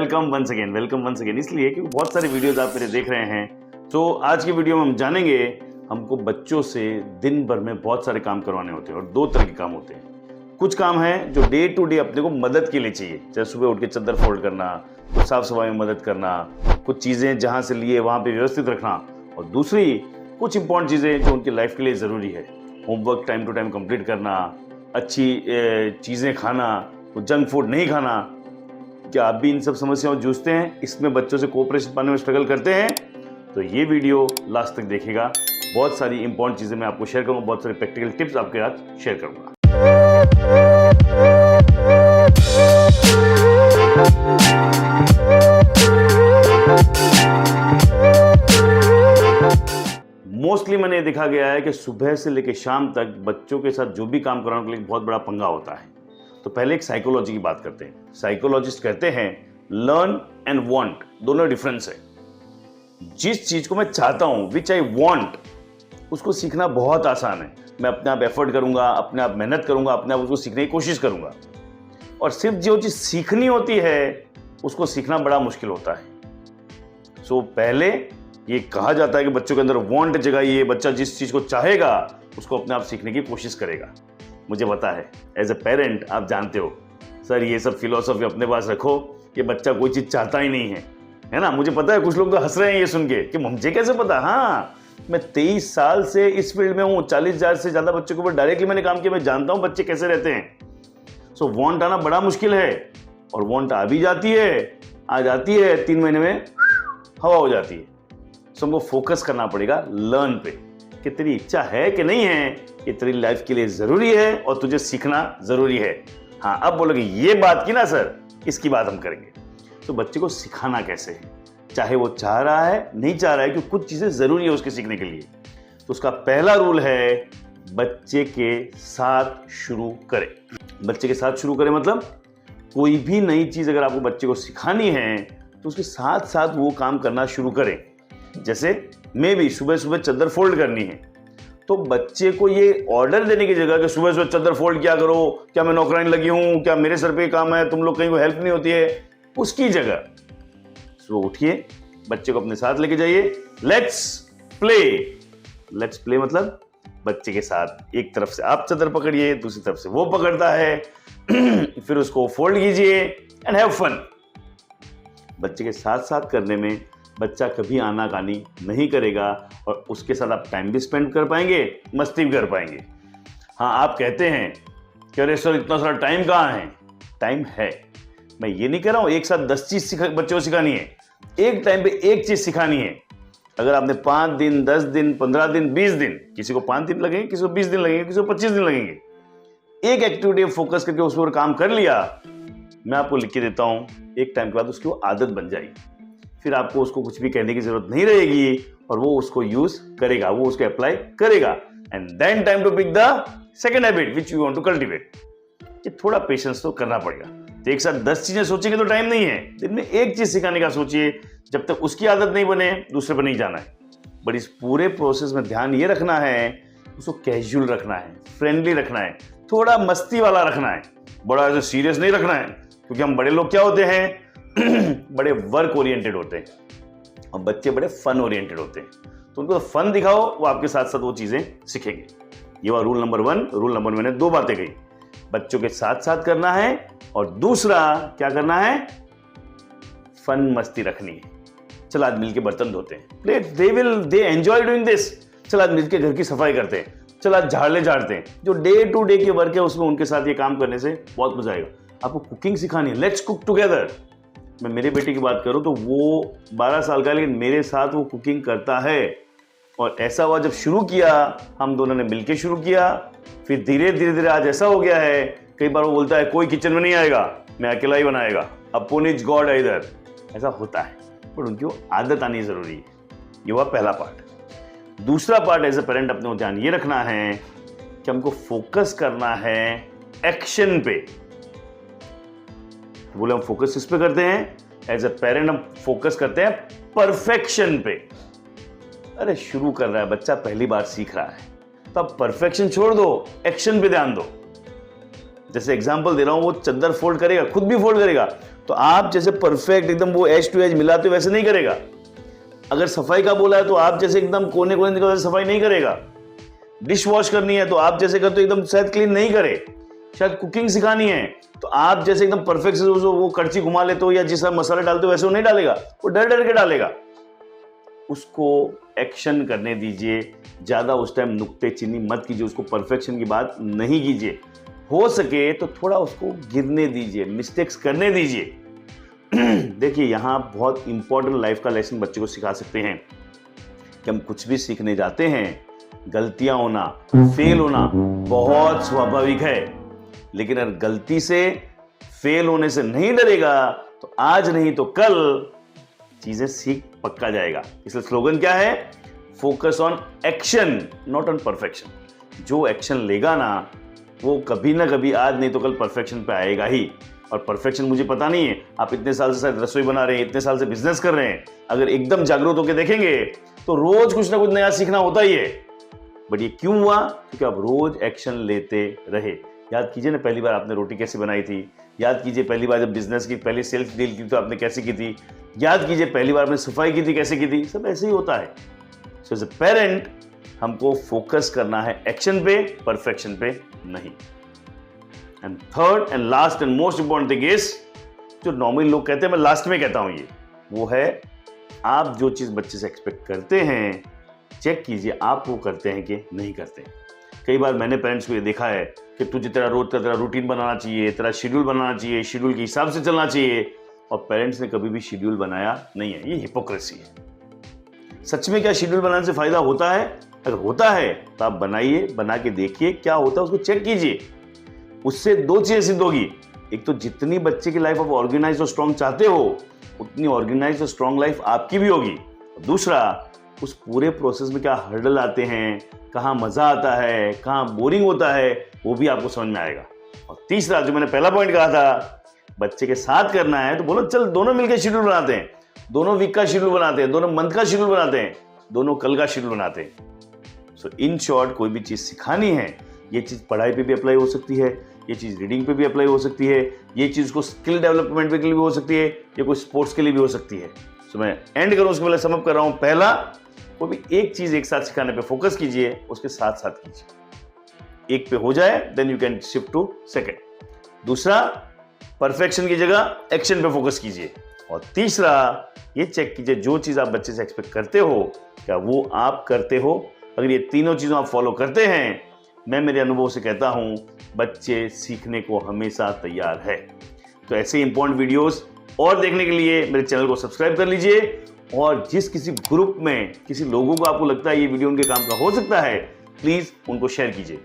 Welcome once again इसलिए क्योंकि बहुत सारे वीडियोस आप मेरे देख रहे हैं। तो आज की वीडियो में हम जानेंगे, हमको बच्चों से दिन भर में बहुत सारे काम करवाने होते हैं और दो तरह के काम होते हैं। कुछ काम है जो डे टू डे अपने को मदद के लिए चाहिए, जैसे सुबह उठ के चादर फोल्ड करना, कुछ साफ सफाई में मदद करना, कुछ चीज़ें जहाँ से लिए वहाँ पे व्यवस्थित रखना, और दूसरी कुछ इंपॉर्टेंट चीज़ें जो उनकी लाइफ के लिए ज़रूरी है, homework time to time complete करना, अच्छी चीज़ें खाना, जंक फूड नहीं खाना। क्या आप भी इन सब समस्याओं जूझते हैं, इसमें बच्चों से कोऑपरेशन पाने में स्ट्रगल करते हैं? तो ये वीडियो लास्ट तक देखिएगा। बहुत सारी इंपॉर्टेंट चीज़ें मैं आपको शेयर करूँगा, बहुत सारे प्रैक्टिकल टिप्स आपके साथ शेयर करूँगा। मोस्टली मैंने देखा गया है कि सुबह से लेकर शाम तक बच्चों के साथ जो भी काम कराने के लिए बहुत बड़ा पंगा होता है। तो पहले एक साइकोलॉजी की बात करते हैं। साइकोलॉजिस्ट कहते हैं लर्न एंड वांट दोनों डिफरेंस है। जिस चीज को मैं चाहता हूं, विच आई वांट, उसको सीखना बहुत आसान है। मैं अपने आप एफर्ट करूंगा, अपने आप मेहनत करूंगा, अपने आप उसको सीखने की कोशिश करूंगा। और सिर्फ जो चीज सीखनी होती है उसको सीखना बड़ा मुश्किल होता है। सो पहले ये कहा जाता है कि बच्चों के अंदर वांट जगाइए। बच्चा जिस चीज को चाहेगा उसको अपने आप सीखने की कोशिश करेगा। मुझे पता है, एज ए पेरेंट आप जानते हो सर, ये सब फिलॉसफी अपने पास रखो, ये बच्चा कोई चीज चाहता ही नहीं है ना। मुझे पता है कुछ लोग तो हंस रहे हैं ये सुन के कि मुझे कैसे पता। हाँ, मैं 23 साल से इस फील्ड में हूँ, 40,000 से ज्यादा बच्चों के ऊपर डायरेक्टली मैंने काम किया, मैं जानता हूँ बच्चे कैसे रहते हैं। सो वांट आना बड़ा मुश्किल है, और वांट आ भी जाती है, आ जाती है 3 महीने में हवा हो जाती है। सो हमको फोकस करना पड़ेगा लर्न पे, कि तेरी इच्छा है कि नहीं है, ये तेरी लाइफ के लिए जरूरी है और तुझे सीखना जरूरी है। हाँ, अब बोलोगे ये बात की ना सर, इसकी बात हम करेंगे। तो बच्चे को सिखाना कैसे है, चाहे वो चाह रहा है नहीं चाह रहा है, क्योंकि कुछ चीजें जरूरी है उसके सीखने के लिए। तो उसका पहला रूल है बच्चे के साथ शुरू करें। बच्चे के साथ शुरू करें मतलब कोई भी नई चीज अगर आपको बच्चे को सिखानी है तो उसके साथ साथ वो काम करना शुरू करें। जैसे मे भी सुबह सुबह चादर फोल्ड करनी है, तो बच्चे को ये ऑर्डर देने की जगह कि सुबह सुबह चादर फोल्ड क्या करो, क्या मैं नौकरानी लगी हूं, क्या मेरे सर पे काम है, तुम लोग कहीं को हेल्प नहीं होती है, उसकी जगह सुबह उठिए, बच्चे को अपने साथ लेके जाइए, लेट्स प्ले। लेट्स प्ले मतलब बच्चे के साथ एक तरफ से आप चादर पकड़िए, दूसरी तरफ से वो पकड़ता है, फिर उसको फोल्ड कीजिए एंड हैव फन। बच्चे के साथ साथ करने में बच्चा कभी आनाकानी नहीं करेगा और उसके साथ आप टाइम भी स्पेंड कर पाएंगे, मस्ती भी कर पाएंगे। हाँ, आप कहते हैं कि अरे सर इतना सारा टाइम कहाँ है? टाइम है। मैं ये नहीं कह रहा हूँ एक साथ 10 चीज बच्चों को सिखानी है, एक टाइम पे एक चीज सिखानी है। अगर आपने 5 दिन, 10 दिन, 15 दिन, 20 दिन, किसी को 5 दिन लगेंगे, किसी को 20 दिन लगेंगे, किसी को 25 दिन लगेंगे, एक एक्टिविटी फोकस करके उस पर काम कर लिया, मैं आपको लिख के देता हूँ, एक टाइम के बाद उसकी वो आदत बन जाएगी। फिर आपको उसको कुछ भी कहने की जरूरत नहीं रहेगी और वो उसको यूज करेगा, वो उसको अप्लाई करेगा। And then time to pick the second habit which you want to cultivate. ये थोड़ा पेशेंस तो करना पड़ेगा। तो एक साथ 10 चीजें सोचेंगे तो टाइम नहीं है। दिन में एक चीज सिखाने का सोचिए, जब तक उसकी आदत नहीं बने दूसरे पर नहीं जाना है। बट इस पूरे प्रोसेस में ध्यान ये रखना है, उसको कैजुअल रखना है, फ्रेंडली रखना है, थोड़ा मस्ती वाला रखना है, बड़ा ऐसे सीरियस नहीं रखना है। क्योंकि हम बड़े लोग क्या होते हैं, बड़े वर्क ओरिएंटेड होते हैं और बच्चे बड़े फन ओरिएंटेड होते हैं। तो उनको फन दिखाओ, वो आपके साथ साथ वो चीजें सीखेंगे। ये हुआ रूल नंबर 1। रूल नंबर 1 मैंने 2 बातें कही, बच्चों के साथ साथ करना है और दूसरा क्या करना है, फन मस्ती रखनी है। चल आज मिलके बर्तन धोते हैं, दे एंजॉय डूइंग दिस। चल आज मिलके घर की सफाई करते हैं, चल आज झाड़ते हैं। जो डे टू डे के वर्क है उसमें उनके साथ ये काम करने से बहुत मजा आएगा। आपको कुकिंग सिखानी है, लेट्स कुक टुगेदर। मैं मेरे बेटे की बात करूं तो वो 12 साल का है, लेकिन मेरे साथ वो कुकिंग करता है। और ऐसा हुआ जब शुरू किया, हम दोनों ने मिलकर शुरू किया, फिर धीरे धीरे आज ऐसा हो गया है, कई बार वो बोलता है कोई किचन में नहीं आएगा, मैं अकेला ही बनाएगा, अपन इज गॉड है इधर। ऐसा होता है, पर उनकी वो आदत आनी जरूरी है। ये हुआ पहला पार्ट। दूसरा पार्ट एज ए पेरेंट अपने को ध्यान ये रखना है कि हमको फोकस करना है एक्शन पे। बोले हम फोकस किस पे करते हैं, एज ए पेरेंट हम फोकस करते हैं परफेक्शन पे। अरे शुरू कर रहा है बच्चा, पहली बार सीख रहा है, तो अब परफेक्शन छोड़ दो, एक्शन पे ध्यान दो। जैसे एग्जांपल दे रहा हूं, वो चादर फोल्ड करेगा, खुद भी फोल्ड करेगा, तो आप जैसे परफेक्ट एकदम वो एज टू एज मिलाते वैसे नहीं करेगा। अगर सफाई का बोला है तो आप जैसे एकदम कोने कोने निकल सफाई नहीं करेगा। डिश वॉश करनी है तो आप जैसे करते हो एकदम शायद क्लीन नहीं करे। शायद कुकिंग सिखानी है तो आप जैसे एकदम परफेक्ट से वो कड़छी घुमा लेते हो या जिस मसाला डालते हो वैसे वो नहीं डालेगा, वो डर डर के डालेगा। उसको एक्शन करने दीजिए, ज्यादा उस टाइम नुक्तेचीनी मत कीजिए, उसको परफेक्शन की बात नहीं कीजिए। हो सके तो थोड़ा उसको गिरने दीजिए, मिस्टेक्स करने दीजिए। देखिए यहाँ बहुत इंपॉर्टेंट लाइफ का लेसन बच्चे को सिखा सकते हैं कि हम कुछ भी सीखने जाते हैं, गलतियां होना, फेल होना बहुत स्वाभाविक है, लेकिन अगर गलती से फेल होने से नहीं डरेगा तो आज नहीं तो कल चीजें सीख पक्का जाएगा। इसलिए स्लोगन क्या है? Focus on action not on perfection. जो एक्शन लेगा ना वो कभी ना कभी आज नहीं तो कल परफेक्शन पे आएगा ही। और परफेक्शन मुझे पता नहीं है, आप इतने साल से शायद रसोई बना रहे हैं, इतने साल से बिजनेस कर रहे हैं, अगर एकदम जागरूक होकर देखेंगे तो रोज कुछ ना कुछ नया सीखना होता ही है। बट ये क्यों हुआ? क्योंकि आप रोज एक्शन लेते रहे। याद कीजिए ना, पहली बार आपने रोटी कैसे बनाई थी, याद कीजिए पहली बार जब बिजनेस की पहले सेल्फ डील की तो आपने कैसे की थी, याद कीजिए पहली बार आपने सफाई की थी कैसे की थी। सब ऐसे ही होता है। सो एज अ पेरेंट हमको फोकस करना है एक्शन पे, परफेक्शन पे नहीं। And third and last and most important thing is, जो नॉर्मली लोग कहते हैं, मैं लास्ट में कहता हूं, ये वो है आप जो चीज बच्चे से एक्सपेक्ट करते हैं चेक कीजिए आप वो करते हैं कि नहीं करते। कई बार मैंने पेरेंट्स को ये देखा है कि तुझे तेरा रोज का तेरा रूटीन बनाना चाहिए, तेरा शेड्यूल बनाना चाहिए, शेड्यूल के हिसाब से चलना चाहिए, और पेरेंट्स ने कभी भी शेड्यूल बनाया नहीं है। ये हिपोक्रेसी है। सच में क्या शेड्यूल बनाने से फायदा होता है? अगर होता है तो आप बनाइए, बना के देखिए क्या होता है, उसको चेक कीजिए। उससे दो चीजें सिद्ध होगी। एक तो जितनी बच्चे की लाइफ आप ऑर्गेनाइज और स्ट्रांग चाहते हो उतनी ऑर्गेनाइज और स्ट्रांग लाइफ आपकी भी होगी। दूसरा, उस पूरे प्रोसेस में क्या हर्डल आते हैं, कहाँ मजा आता है, कहाँ बोरिंग होता है, वो भी आपको समझ में आएगा। और तीसरा, जो मैंने पहला पॉइंट कहा था, बच्चे के साथ करना है तो बोलो चल दोनों मिलकर शेड्यूल बनाते हैं, दोनों वीक का शेड्यूल बनाते हैं, दोनों मंथ का शेड्यूल बनाते हैं, दोनों कल का शेड्यूल बनाते हैं। सो इन शॉर्ट, कोई भी चीज सिखानी है, ये चीज पढ़ाई पे भी अप्लाई हो सकती है, ये चीज रीडिंग पे भी अप्लाई हो सकती है, ये चीज को स्किल डेवलपमेंट के लिए भी हो सकती है, ये कोई स्पोर्ट्स के लिए भी हो सकती है। सो मैं एंड करूं उसके पहले समअप कर रहा हूं। पहला, कोई भी एक चीज एक साथ सिखाने पे फोकस कीजिए, उसके साथ साथ कीजिए। एक पे हो जाए then you can shift to second. दूसरा, परफेक्शन की जगह एक्शन पे फोकस कीजिए। और तीसरा, ये चेक कीजिए जो चीज आप बच्चे से एक्सपेक्ट करते हो क्या वो आप करते हो। अगर ये तीनों चीजों आप फॉलो करते हैं, मैं मेरे अनुभव से कहता हूं बच्चे सीखने को हमेशा तैयार है। तो ऐसे इंपॉर्टेंट वीडियोस और देखने के लिए मेरे चैनल को सब्सक्राइब कर लीजिए, और जिस किसी ग्रुप में किसी लोगों को आपको लगता है ये वीडियो उनके काम का हो सकता है, प्लीज उनको शेयर कीजिए।